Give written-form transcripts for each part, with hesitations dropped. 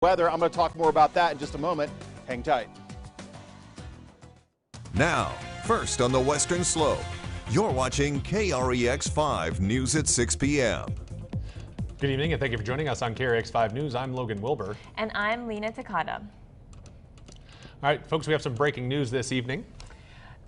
Weather. I'm going to talk more about that in just a moment. Hang tight. Now, first on the Western Slope, you're watching KREX 5 News at 6 p.m. Good evening and thank you for joining us on KREX 5 News. I'm Logan Wilbur. And I'm Lena Takada. All right, folks, we have some breaking news this evening.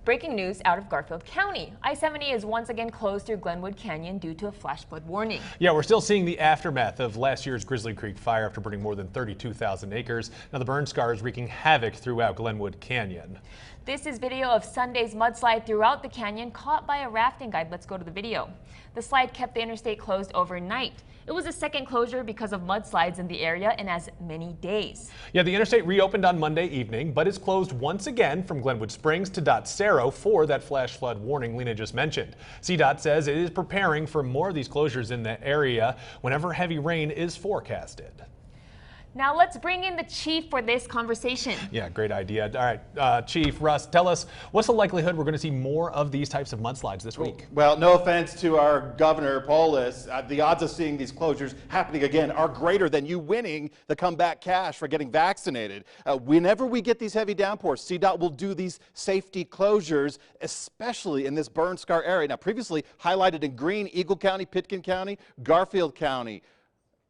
Breaking news out of Garfield County. I-70 is once again closed through Glenwood Canyon due to a flash flood warning. Yeah, we're still seeing the aftermath of last year's Grizzly Creek fire after burning more than 32,000 acres. Now the burn scar is wreaking havoc throughout Glenwood Canyon. This is video of Sunday's mudslide throughout the canyon caught by a rafting guide. Let's go to the video. The slide kept the interstate closed overnight. It was the second closure because of mudslides in the area in as many days. Yeah, the interstate reopened on Monday evening, but is closed once again from Glenwood Springs to Dot Cerro for that flash flood warning Lena just mentioned. CDOT says it is preparing for more of these closures in the area whenever heavy rain is forecasted. Now let's bring in the chief for this conversation. Yeah, great idea. All right, Chief Russ, tell us, what's the likelihood we're going to see more of these types of mudslides this week? Well, no offense to our governor, Polis, the odds of seeing these closures happening again are greater than you winning the comeback cash for getting vaccinated. Whenever we get these heavy downpours, CDOT will do these safety closures, especially in this burn scar area. Now, previously highlighted in green, Eagle County, Pitkin County, Garfield County,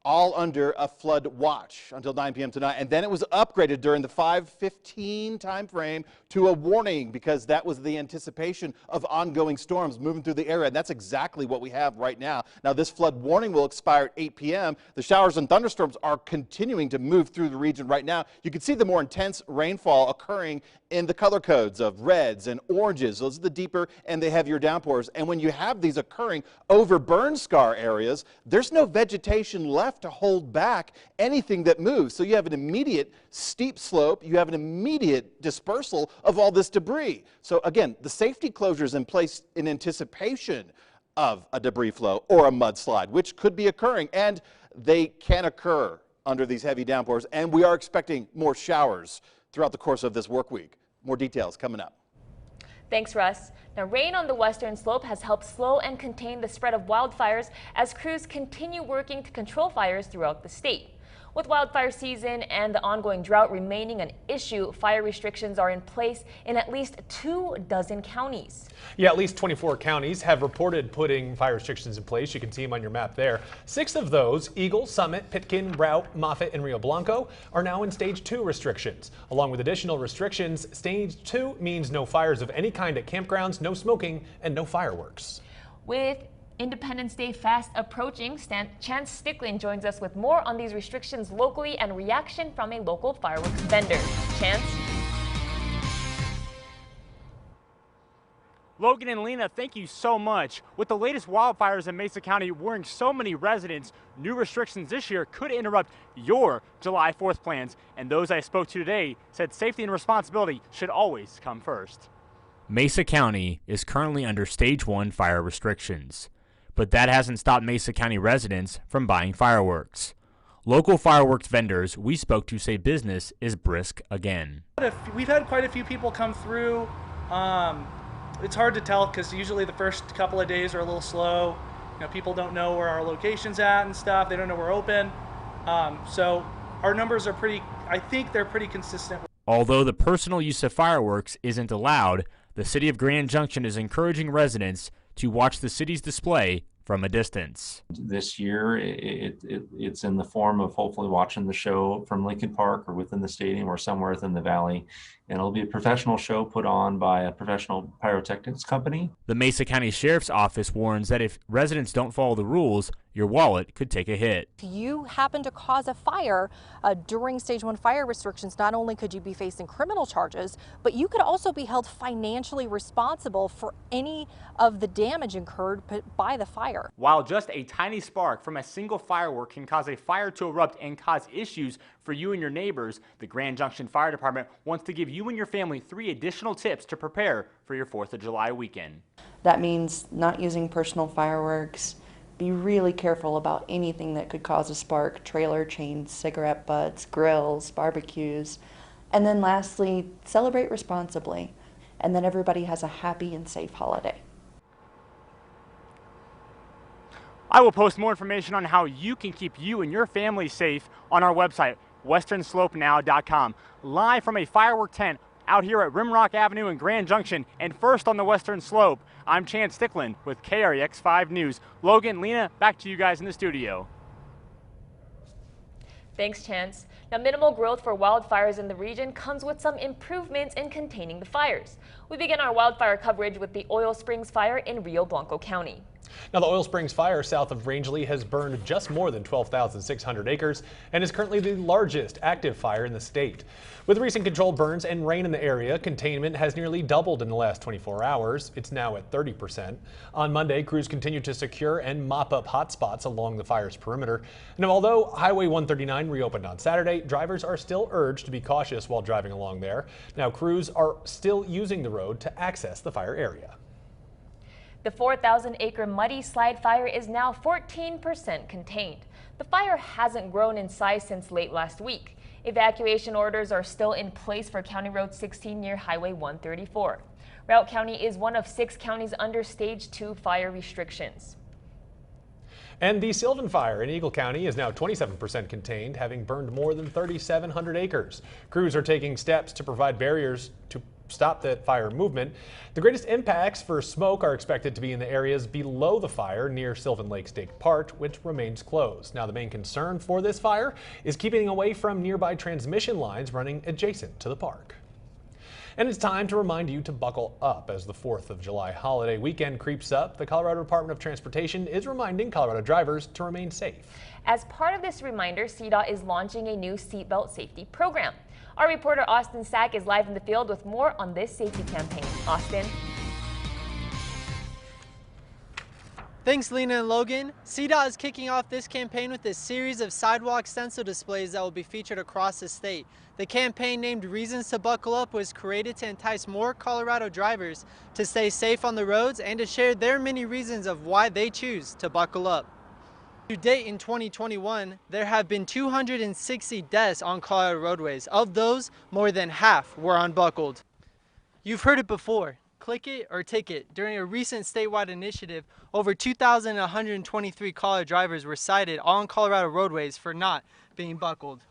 all under a flood watch until 9 p.m. tonight. And then it was upgraded during the 5:15 time frame to a warning because that was the anticipation of ongoing storms moving through the area. And that's exactly what we have right now. Now, this flood warning will expire at 8 p.m. The showers and thunderstorms are continuing to move through the region right now. You can see the more intense rainfall occurring in the color codes of reds and oranges. Those are the deeper and the heavier downpours. And when you have these occurring over burn scar areas, there's no vegetation left to hold back anything that moves. So you have an immediate steep slope, you have an immediate dispersal of all this debris. So again, the safety closures in place in anticipation of a debris flow or a mudslide, which could be occurring, and they can occur under these heavy downpours, and we are expecting more showers throughout the course of this work week. More details coming up. Thanks, Russ. Now, rain on the western slope has helped slow and contain the spread of wildfires as crews continue working to control fires throughout the state. With wildfire season and the ongoing drought remaining an issue, fire restrictions are in place in at least 24 counties. Yeah, at least 24 counties have reported putting fire restrictions in place. You can see them on your map there. 6 of those, Eagle, Summit, Pitkin, Routt, Moffett, and Rio Blanco, are now in Stage 2 restrictions. Along with additional restrictions, Stage 2 means no fires of any kind at campgrounds, no smoking, and no fireworks. With Independence Day fast approaching, Chance Sticklin joins us with more on these restrictions locally and reaction from a local fireworks vendor. Chance? Logan and Lena, thank you so much. With the latest wildfires in Mesa County worrying so many residents, new restrictions this year could interrupt your July 4th plans. And those I spoke to today said safety and responsibility should always come first. Mesa County is currently under Stage 1 fire restrictions, but that hasn't stopped Mesa County residents from buying fireworks. Local fireworks vendors we spoke to say business is brisk again. We've had quite a few people come through. It's hard to tell because usually the first couple of days are a little slow. You know, people don't know where our location's at and stuff. They don't know we're open. So our numbers are I think they're pretty consistent. Although the personal use of fireworks isn't allowed, the city of Grand Junction is encouraging residents to watch the city's display from a distance. This year, it's in the form of hopefully watching the show from Lincoln Park or within the stadium or somewhere within the valley. And it'll be a professional show put on by a professional pyrotechnics company. The Mesa County Sheriff's Office warns that if residents don't follow the rules, your wallet could take a hit. If you happen to cause a fire during Stage 1 fire restrictions, not only could you be facing criminal charges, but you could also be held financially responsible for any of the damage incurred by the fire. While just a tiny spark from a single firework can cause a fire to erupt and cause issues for you and your neighbors, the Grand Junction Fire Department wants to give you and your family 3 additional tips to prepare for your 4th of July weekend. That means not using personal fireworks. Be really careful about anything that could cause a spark: trailer chains, cigarette butts, grills, barbecues. And then lastly, celebrate responsibly. And then everybody has a happy and safe holiday. I will post more information on how you can keep you and your family safe on our website, westernslopenow.com. Live from a firework tent out here at Rimrock Avenue and Grand Junction and first on the Western Slope, I'm Chance Stickland with KREX 5 News. Logan, Lena, back to you guys in the studio. Thanks, Chance. Now, minimal growth for wildfires in the region comes with some improvements in containing the fires. We begin our wildfire coverage with the Oil Springs fire in Rio Blanco County. Now, the Oil Springs fire south of Rangeley has burned just more than 12,600 acres and is currently the largest active fire in the state. With recent controlled burns and rain in the area, containment has nearly doubled in the last 24 hours. It's now at 30%. On Monday, crews continued to secure and mop up hot spots along the fire's perimeter. Now, although Highway 139 reopened on Saturday, drivers are still urged to be cautious while driving along there. Now, crews are still using the road to access the fire area. The 4,000-acre Muddy Slide fire is now 14% contained. The fire hasn't grown in size since late last week. Evacuation orders are still in place for County Road 16 near Highway 134. Routt County is one of 6 counties under Stage 2 fire restrictions. And the Sylvan fire in Eagle County is now 27% contained, having burned more than 3,700 acres. Crews are taking steps to provide barriers to stop that fire movement. The greatest impacts for smoke are expected to be in the areas below the fire near Sylvan Lake State Park, which remains closed. Now, the main concern for this fire is keeping away from nearby transmission lines running adjacent to the park. And it's time to remind you to buckle up as the 4th of July holiday weekend creeps up. The Colorado Department of Transportation is reminding Colorado drivers to remain safe. As part of this reminder, CDOT is launching a new seatbelt safety program. Our reporter Austin Sack is live in the field with more on this safety campaign. Austin. Thanks, Lena and Logan. CDOT is kicking off this campaign with a series of sidewalk stencil displays that will be featured across the state. The campaign, named Reasons to Buckle Up, was created to entice more Colorado drivers to stay safe on the roads and to share their many reasons of why they choose to buckle up. To date in 2021, there have been 260 deaths on Colorado roadways. Of those, more than half were unbuckled. You've heard it before. Click it or ticket. During a recent statewide initiative, over 2,123 Colorado drivers were cited on Colorado roadways for not being buckled.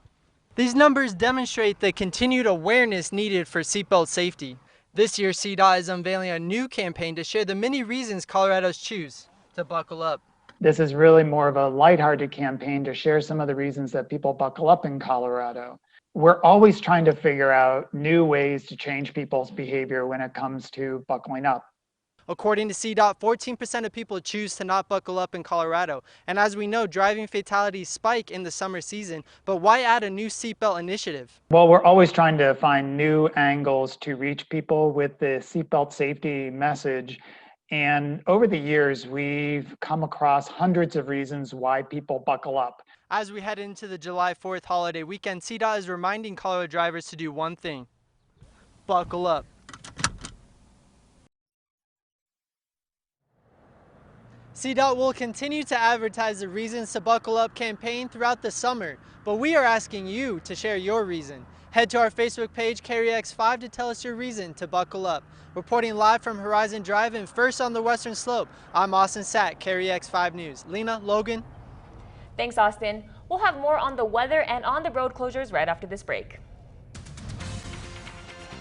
These numbers demonstrate the continued awareness needed for seatbelt safety. This year, CDOT is unveiling a new campaign to share the many reasons Colorados choose to buckle up. This is really more of a lighthearted campaign to share some of the reasons that people buckle up in Colorado. We're always trying to figure out new ways to change people's behavior when it comes to buckling up. According to CDOT, 14% of people choose to not buckle up in Colorado. And as we know, driving fatalities spike in the summer season. But why add a new seatbelt initiative? Well, we're always trying to find new angles to reach people with the seatbelt safety message. And over the years, we've come across hundreds of reasons why people buckle up. As we head into the July 4th holiday weekend, CDOT is reminding Colorado drivers to do one thing: buckle up. CDOT will continue to advertise the Reasons to Buckle Up campaign throughout the summer, but we are asking you to share your reason. Head to our Facebook page, KREX 5, to tell us your reason to buckle up. Reporting live from Horizon Drive and first on the Western Slope, I'm Austin Sack, KREX 5 News. Lena, Logan. Thanks, Austin. We'll have more on the weather and on the road closures right after this break.